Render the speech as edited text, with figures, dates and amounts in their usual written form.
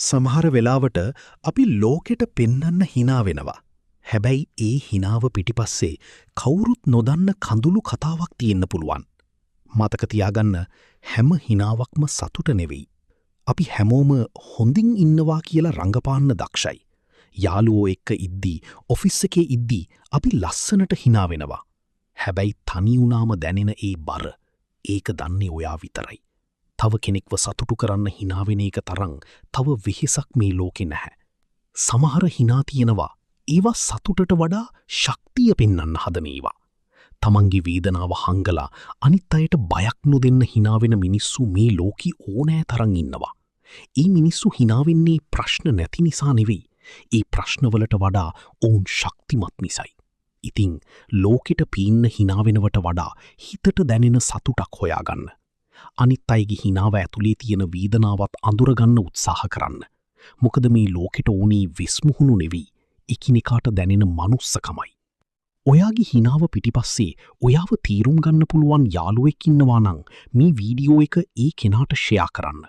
සමහර වෙලාවට අපි ලෝකෙට පෙන්නන්න hina වෙනවා. හැබැයි ඒ හිනාව පිටිපස්සේ කවුරුත් නොදන්න කඳුළු කතාවක් තියෙන්න පුළුවන්. මතක තියාගන්න හැම හිනාවක්ම සතුට නෙවෙයි. අපි හැමෝම හොඳින් ඉන්නවා කියලා රඟපාන්න දක්ෂයි. යාළුවෝ එක්ක ඉද්දී, ඔෆිස් එකේ ඉද්දී අපි ලස්සනට hina වෙනවා. හැබැයි තනි වුණාම දැනෙන ඒ බර, ඒක දන්නේ ඔයා විතරයි. තව කෙනෙක්ව සතුටු කරන්න hina වෙන එක තරම් තව වෙහෙසක් මේ ලෝකේ නැහැ. සමහර hina තියෙනවා. ඒවා සතුටට වඩා ශක්තිය පෙන්වන්න හදන ඒවා. තමන්ගේ වේදනාව හංගලා අනිත් අයට බයක් නොදෙන්න hina වෙන මිනිස්සු මේ ලෝකේ ඕනෑ තරම් ඉන්නවා. ඒ මිනිස්සු hina වෙන්නේ ප්‍රශ්න නැති නිසා නෙවෙයි. ඒ ප්‍රශ්නවලට වඩා ඔවුන් ශක්තිමත් නිසායි. ඉතින් ලෝකෙට පීන්න hina වෙනවට වඩා හිතට දැනෙන සතුටක් හොයාගන්න. අනිත් අයගේ hinaව ඇතුලේ තියෙන වේදනාවත් අඳුරගන්න උත්සාහ කරන්න. මොකද මේ ලෝකෙට ඕනි විස්මුහුණු නෙවෙයි. එකිනෙකාට දැනෙන මනුස්සකමයි. ඔයාගේ හිනාව පිටිපස්සේ ඔයාව තීරුම් ගන්න පුළුවන් යාළුවෙක් ඉන්නවා නම් මේ වීඩියෝ එක ඒ කෙනාට ෂෙයා කරන්න.